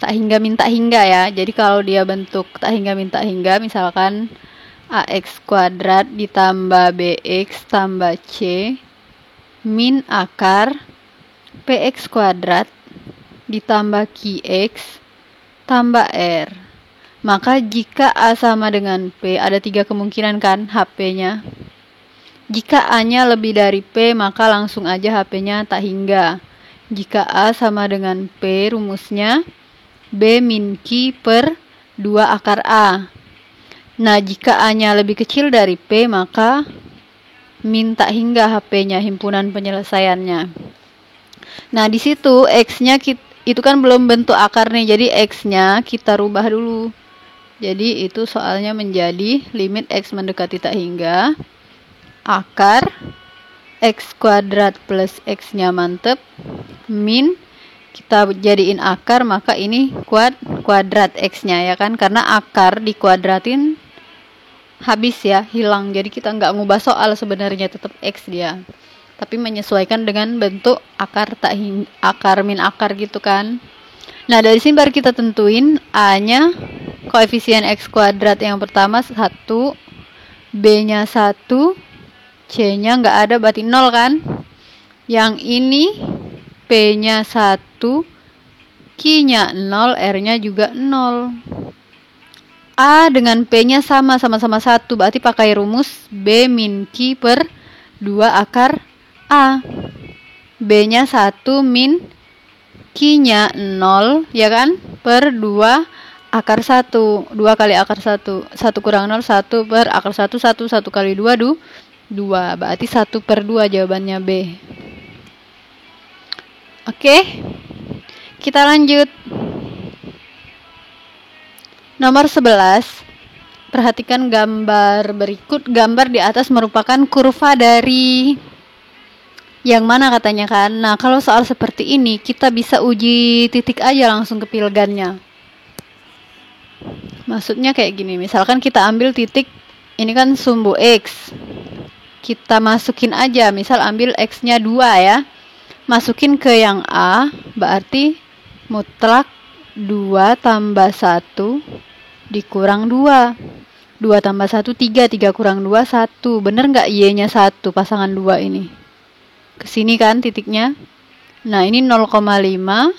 Tak hingga min tak hingga ya. Jadi kalau dia bentuk tak hingga min tak hingga, misalkan ax kuadrat ditambah bx tambah c min akar px kuadrat ditambah qx tambah r. Maka jika A sama dengan P, ada 3 kemungkinan kan HP-nya. Jika A-nya lebih dari P, maka langsung aja HP-nya tak hingga. Jika A sama dengan P, rumusnya B min Q per 2 akar A. Nah, jika A-nya lebih kecil dari P, maka min tak hingga HP-nya, himpunan penyelesaiannya. Nah, di situ X-nya itu kan belum bentuk akar nih, jadi X-nya kita rubah dulu. Jadi itu soalnya menjadi limit X mendekati tak hingga akar X kuadrat plus X-nya mantep min kita jadiin akar, maka ini kuadrat X-nya ya kan, karena akar dikuadratin habis ya, hilang. Jadi kita nggak ngubah soal sebenarnya, tetap X dia, tapi menyesuaikan dengan bentuk akar akar min akar gitu kan. Nah, dari sini baru kita tentuin A-nya koefisien X kuadrat yang pertama 1, B-nya 1, C-nya nggak ada berarti 0 kan. Yang ini P-nya 1, Q-nya 0, R-nya juga 0. A dengan P-nya sama-sama 1, berarti pakai rumus B min Q per 2 akar A. B-nya 1 min Q-nya 0 ya kan, per 2 akar 1. 2 kali akar 1, 1 kurang 0, 1 per akar 1, 1 kali 2, 2. Berarti 1 per 2 jawabannya B. Oke, kita lanjut. Nomor 11. Perhatikan gambar berikut. Gambar di atas merupakan kurva dari yang mana katanya kan. Nah, kalau soal seperti ini kita bisa uji titik aja langsung ke pilgannya. Maksudnya kayak gini, misalkan kita ambil titik, ini kan sumbu X, kita masukin aja, misal ambil X-nya 2 ya, masukin ke yang A, berarti mutlak 2 tambah 1 dikurang 2. 2 tambah 1, 3. 3 kurang 2, 1. Bener nggak Y-nya 1, pasangan 2 ini? Kesini kan titiknya. Nah, ini 0,5.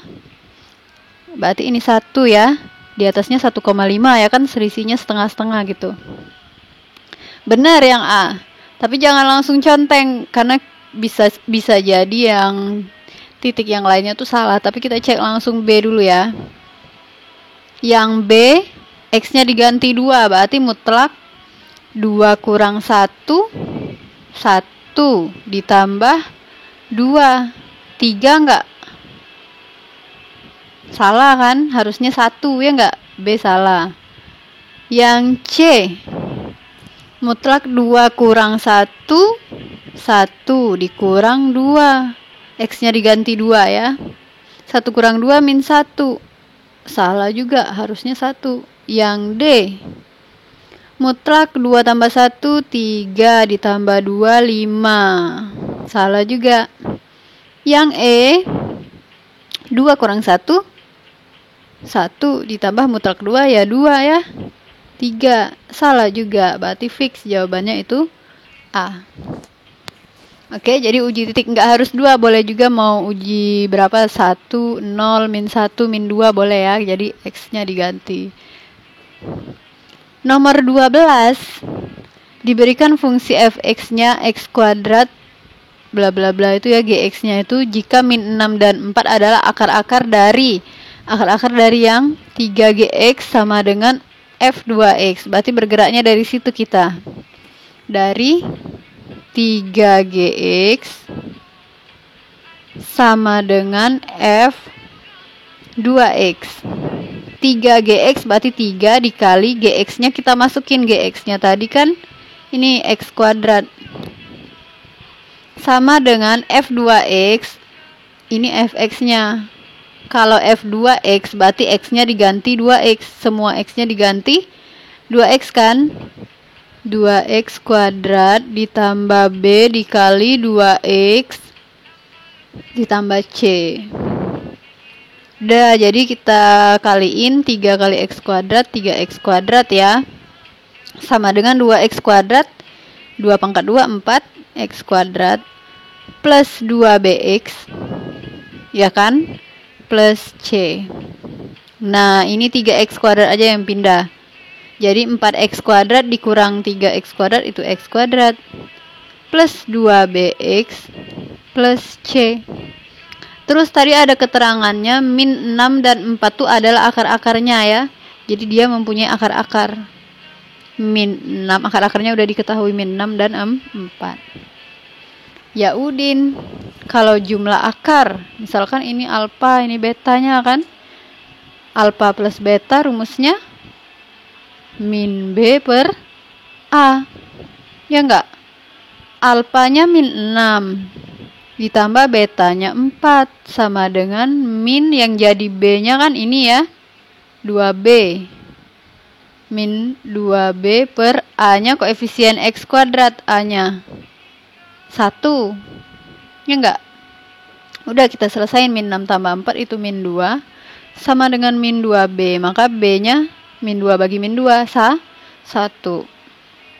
Berarti ini 1 ya. Di atasnya 1,5 ya kan, selisihnya setengah-setengah gitu. Benar yang A. Tapi jangan langsung conteng, karena bisa jadi yang titik yang lainnya tuh salah. Tapi kita cek langsung B dulu ya. Yang B, X-nya diganti 2, berarti mutlak 2 kurang 1, 1 ditambah 2, 3 enggak? Salah kan? Harusnya 1 ya enggak? B salah. Yang C, mutlak 2 kurang 1, 1 dikurang 2. X-nya diganti 2 ya. 1 kurang 2 min 1. Salah juga, harusnya 1. Yang D, mutlak 2 tambah 1, 3 ditambah 2, 5. Salah juga. Yang E, 2 kurang 1, 1 ditambah mutlak 2 ya 2 ya. 3. Salah juga, berarti fix jawabannya itu A. Oke, jadi uji titik nggak harus 2, boleh juga mau uji berapa, 1, 0, min 1, min 2 boleh ya, jadi X-nya diganti. Nomor 12, diberikan fungsi fx-nya X kuadrat bla bla bla itu ya, gx-nya itu jika min 6 dan 4 adalah akar-akar dari yang 3gx sama dengan f2x. Berarti bergeraknya dari situ kita. Dari 3gx sama dengan f2x. 3gx berarti 3 dikali gx-nya, kita masukin gx-nya tadi kan ini x kuadrat, sama dengan f2x, ini fx-nya. Kalau f2x berarti x-nya diganti 2x, semua x-nya diganti 2x kan. 2x kuadrat ditambah b dikali 2x ditambah c. Udah, jadi kita kaliin 3 kali x kuadrat, 3x kuadrat ya. Sama dengan 2x kuadrat, 2 pangkat 2, 4x kuadrat plus 2bx ya kan, plus c. Nah, ini 3x kuadrat aja yang pindah. Jadi 4x kuadrat dikurang 3x kuadrat itu x kuadrat plus 2bx plus c. Terus tadi ada keterangannya min 6 dan 4 itu adalah akar-akarnya ya. Jadi dia mempunyai akar-akar. Min 6, akar-akarnya udah diketahui, min 6 dan 4. Ya Udin, kalau jumlah akar, misalkan ini alfa, ini betanya kan. Alfa plus beta rumusnya min B per A. Ya enggak? Alfanya min 6. ditambah betanya 4 sama dengan min yang jadi B-nya kan ini ya, 2B. Min 2B per A-nya koefisien X kuadrat, A-nya 1. Ya enggak? Udah kita selesain, min 6 tambah 4 itu min 2 sama dengan min 2B. Maka B-nya min 2 bagi min 2, 1.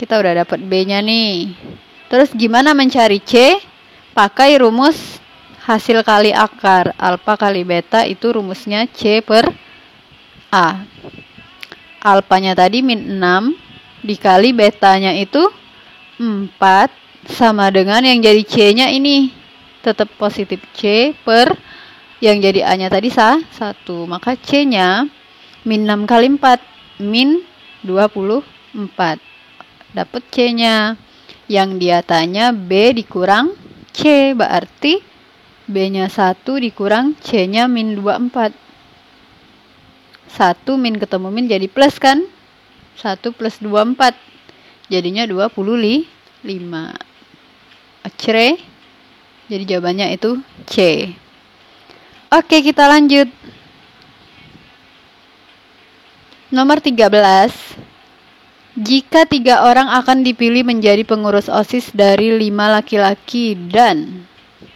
Kita udah dapat B-nya nih. Terus gimana mencari C? Pakai rumus hasil kali akar. Alfa kali beta itu rumusnya C per A. Alfanya tadi min 6 dikali betanya itu 4 sama dengan yang jadi C-nya ini tetap positif C per yang jadi A-nya tadi 1. Maka C-nya min 6 kali 4 min 24. Dapat C-nya. Yang dia tanya B dikurang C, berarti B-nya 1 dikurang C-nya min 24. 1 min ketemu min jadi plus kan? 1 plus 24. Jadinya 25. Acre. Jadi jawabannya itu C. Oke, kita lanjut. Nomor 13. Jika 3 orang akan dipilih menjadi pengurus OSIS dari 5 laki-laki dan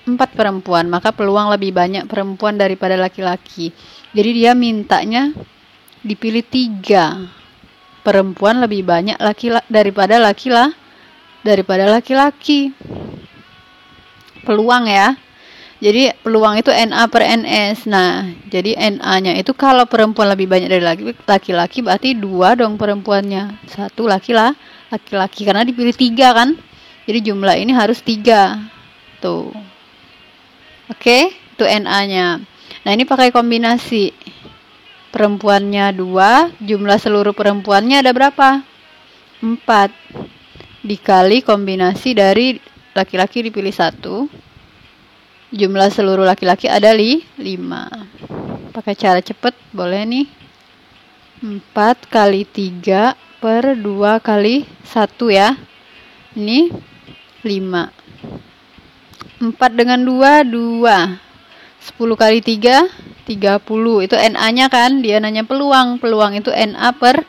4 perempuan, maka peluang lebih banyak perempuan daripada laki-laki. Jadi dia mintanya dipilih 3 perempuan lebih banyak daripada laki-laki. Peluang ya. Jadi peluang itu NA per NS. Nah, jadi NA-nya itu kalau perempuan lebih banyak dari laki-laki berarti 2 dong perempuannya. 1 laki-laki karena dipilih 3 kan. Jadi jumlah ini harus 3. Tuh. Oke, itu NA-nya. Nah, ini pakai kombinasi. Perempuannya 2, jumlah seluruh perempuannya ada berapa? 4. Dikali kombinasi dari laki-laki dipilih 1. Jumlah seluruh laki-laki ada 5. Pakai cara cepet boleh nih. 4 kali 3 per 2 kali 1 ya. Ini 5. 4 dengan 2, 2. 10 kali 3, 30. Itu NA-nya kan. Dia nanya peluang. Peluang itu NA per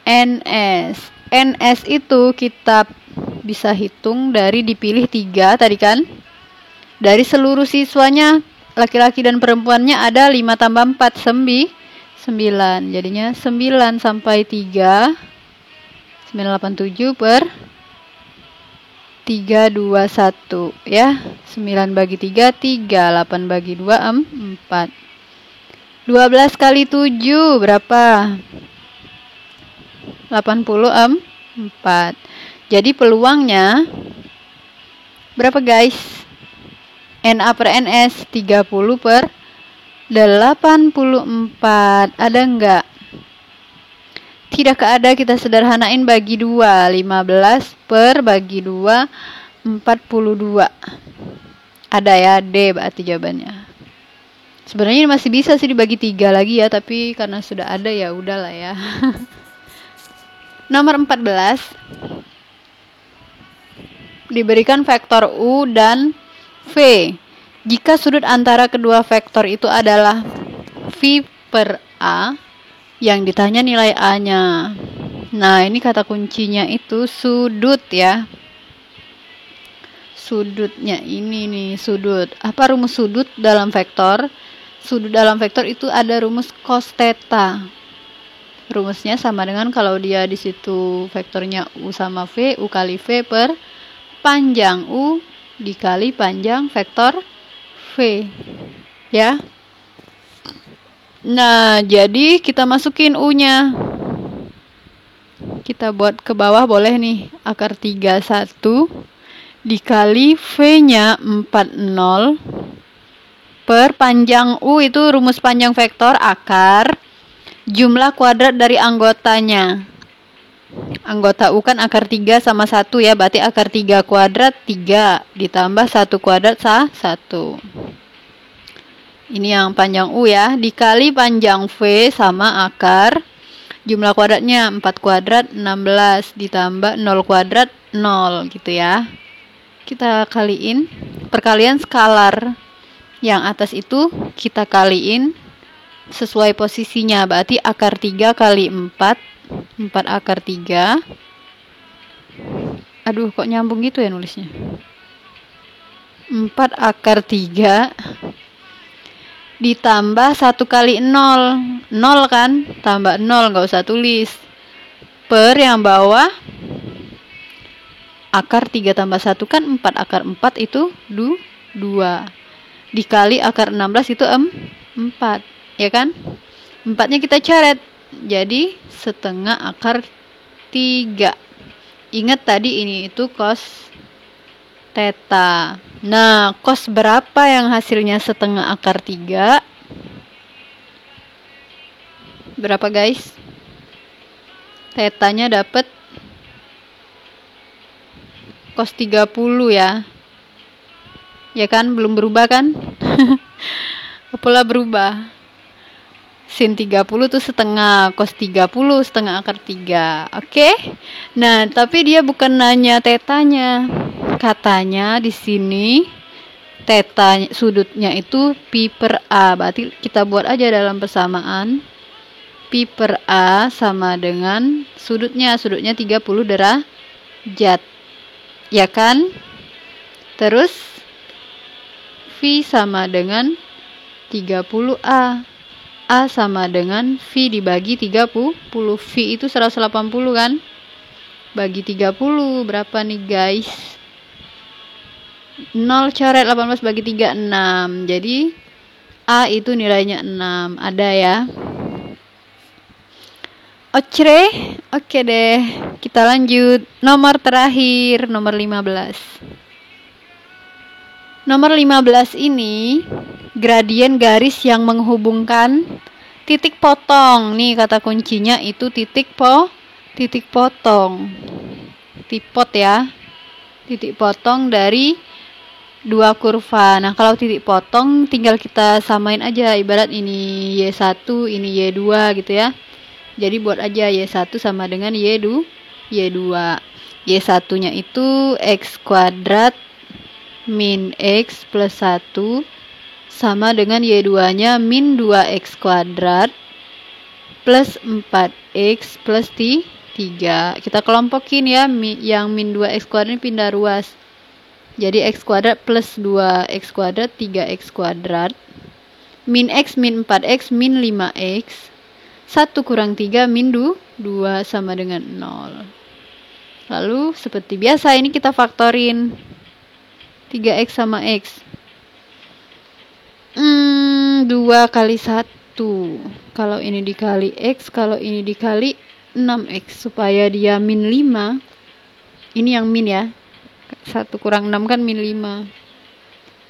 NS. NS itu kita bisa hitung dari dipilih 3 tadi kan. Dari seluruh siswanya, laki-laki dan perempuannya ada 5 tambah 4, 9. Jadinya 9 sampai 3, 987 per 321 ya. 9 bagi 3, 3. 8 bagi 2, 4. 12 kali 7 berapa? 84. Jadi peluangnya berapa guys? NA per NS 30 per 84. Ada enggak? Tidak ada, kita sederhanain bagi 2. 15 per bagi 2, 42. Ada ya, D berarti jawabannya. Sebenarnya masih bisa sih dibagi 3 lagi ya, tapi karena sudah ada ya udahlah ya. Nomor 14. Diberikan vektor U dan V. Jika sudut antara kedua vektor itu adalah V per A, yang ditanya nilai A-nya. Nah, ini kata kuncinya itu sudut ya. Sudutnya ini nih, sudut. Apa rumus sudut dalam vektor? Sudut dalam vektor itu ada rumus cos theta. Rumusnya sama dengan kalau dia di situ vektornya U sama V, U kali V per panjang U dikali panjang vektor V. Ya. Nah, jadi kita masukin U-nya. Kita buat ke bawah boleh nih. Akar 31 dikali V-nya 40 per panjang U itu rumus panjang vektor akar jumlah kuadrat dari anggotanya. Anggota U kan akar 3 sama 1 ya, berarti akar 3 kuadrat 3 ditambah 1 kuadrat 1. Ini yang panjang U ya, dikali panjang V sama akar jumlah kuadratnya 4 kuadrat 16 ditambah 0 kuadrat 0 gitu ya. Kita kaliin perkalian skalar. Yang atas itu kita kaliin sesuai posisinya, berarti akar 3 kali 4 akar 3. Aduh, kok nyambung gitu ya nulisnya. 4 akar 3 ditambah 1 kali 0. 0 kan? Tambah 0, nggak usah tulis. Per yang bawah akar 3 tambah 1 kan 4. Akar 4 itu 2. Dikali akar 16 itu 4. Ya kan? 4-nya kita coret. Jadi setengah akar 3. Ingat tadi ini itu cos theta. Nah, cos berapa yang hasilnya setengah akar 3? Berapa guys? Tetanya dapat cos 30 ya. Ya kan, belum berubah kan? Apalah berubah. Sin 30 tuh setengah, cos 30 setengah akar 3. Oke? Nah, tapi dia bukan nanya tetanya. Katanya di sini theta sudutnya itu pi per A. Berarti kita buat aja dalam persamaan. Pi per A sama dengan sudutnya 30 derajat. Ya kan? Terus V sama dengan 30A. A sama dengan V dibagi 30. V itu 180 kan? Bagi 30 berapa nih guys? 0 coret 18 bagi 3, 6. Jadi A itu nilainya 6. Ada ya? Oke deh. Kita lanjut. Nomor terakhir, nomor 15. Nomor 15 ini gradien garis yang menghubungkan titik potong. Nih kata kuncinya itu titik potong. Tipot ya. Titik potong dari dua kurva. Nah, kalau titik potong tinggal kita samain aja. Ibarat ini Y1, ini Y2 gitu ya. Jadi buat aja Y1 sama dengan Y2. Y1-nya itu X kuadrat min X plus 1 sama dengan Y2-nya min 2X kuadrat plus 4X plus 3. Kita kelompokin ya, yang min 2X kuadrat pindah ruas. Jadi X kuadrat plus 2X kuadrat 3X kuadrat. Min X min 4X min 5X. 1 kurang 3 min 2 sama dengan 0. Lalu seperti biasa ini kita faktorin. 3X sama X. 2 kali 1. Kalau ini dikali X, kalau ini dikali 6X. Supaya dia min 5. Ini yang min ya. 1 kurang 6 kan min 5.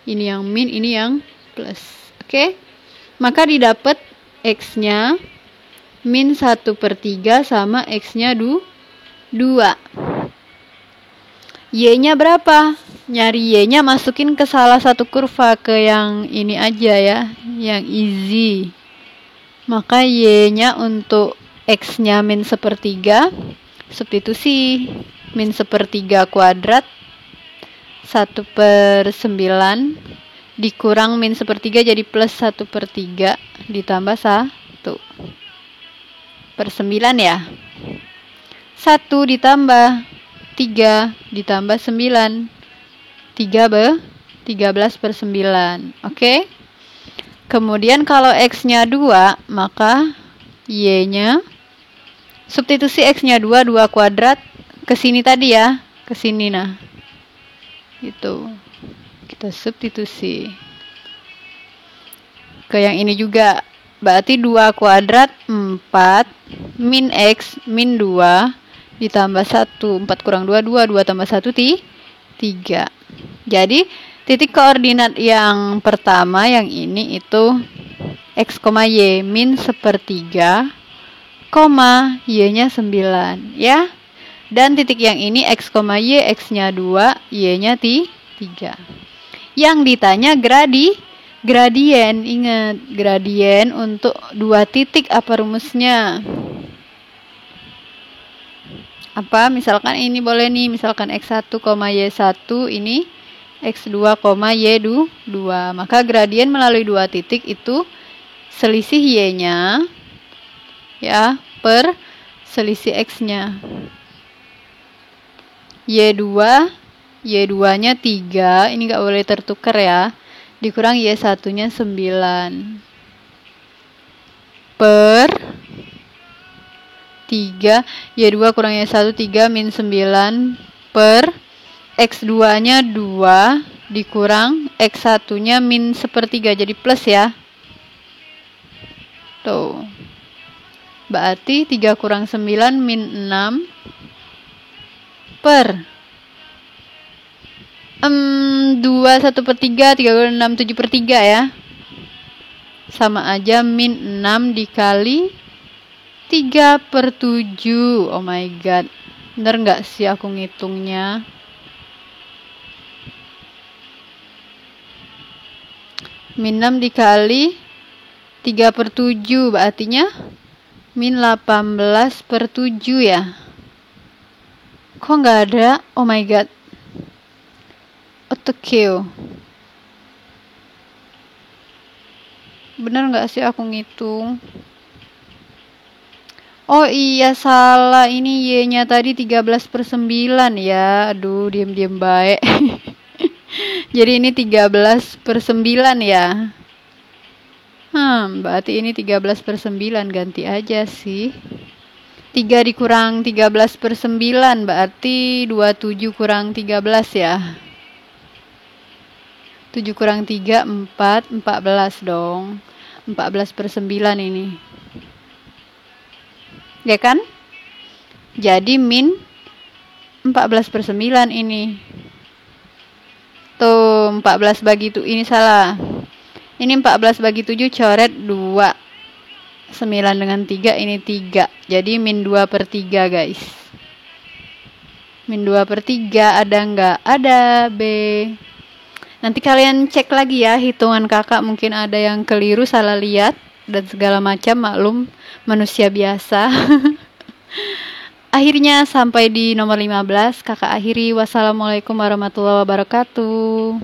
Ini yang min, ini yang plus. Oke? Maka didapat X-nya min 1/3 sama X-nya 2. Y-nya berapa? Nyari Y-nya masukin ke salah satu kurva, ke yang ini aja ya, yang easy. Maka Y-nya untuk X-nya min 1/3, substitusi min 1/3 kuadrat 1/9 dikurang min 1/3 jadi plus 1/3 ditambah 1/9 ya. 1 ditambah 3 ditambah 9. 13/9. Oke? Kemudian kalau X-nya 2, maka Y-nya substitusi X-nya 2 kuadrat ke sini tadi ya, ke sini nah. Itu. Kita substitusi. Ke yang ini juga. Berarti 2 kuadrat 4 min X min 2 ditambah 1. 4 kurang 2 tambah 1 3. Jadi titik koordinat yang pertama yang ini itu X, Y min 1/3, Y-nya 9 ya. Dan titik yang ini X, Y, X-nya 2, Y-nya 3. Yang ditanya gradien. Ingat, gradien untuk 2 titik apa rumusnya? Apa? Misalkan ini boleh nih, misalkan X1, Y1 ini X2, Y2. Maka gradien melalui 2 titik itu selisih Y-nya ya per selisih X-nya. Y2-nya 3, ini nggak boleh tertukar ya. Dikurang Y1-nya 9 per 3, Y2 kurang Y1 3 min 9 per X2-nya 2 dikurang X1-nya min 1/3, jadi plus ya. Tuh. Berarti 3 kurang 9 min 6 per 2 1/3, 3 kurang 6 7/3 ya. Sama aja min 6 dikali 3/7. Oh my god. Bener nggak sih aku ngitungnya? Min 6 dikali 3/7 berartinya min 18/7 ya. Kok nggak ada? Oh my god. Otakeo. Bener nggak sih aku ngitung? Oh iya salah, ini Y-nya tadi 13/9 ya. Aduh, diem-diem baik. Jadi ini 13/9 ya. Berarti ini 13/9, ganti aja sih. 3 dikurang 13/9 berarti 27 kurang 13 ya. 7 kurang 3, 4, 14 dong. 14/9 ini. Ya kan? Jadi min 14/9 ini. Tuh, 14 bagi itu ini salah. Ini 14 bagi 7 coret 2. 9 dengan 3 ini 3. Jadi min 2/3 guys. Min 2/3 ada nggak? Ada B. Nanti kalian cek lagi ya hitungan kakak, mungkin ada yang keliru, salah lihat dan segala macam, maklum manusia biasa. Akhirnya sampai di nomor 15 kakak akhiri. Wassalamualaikum warahmatullahi wabarakatuh.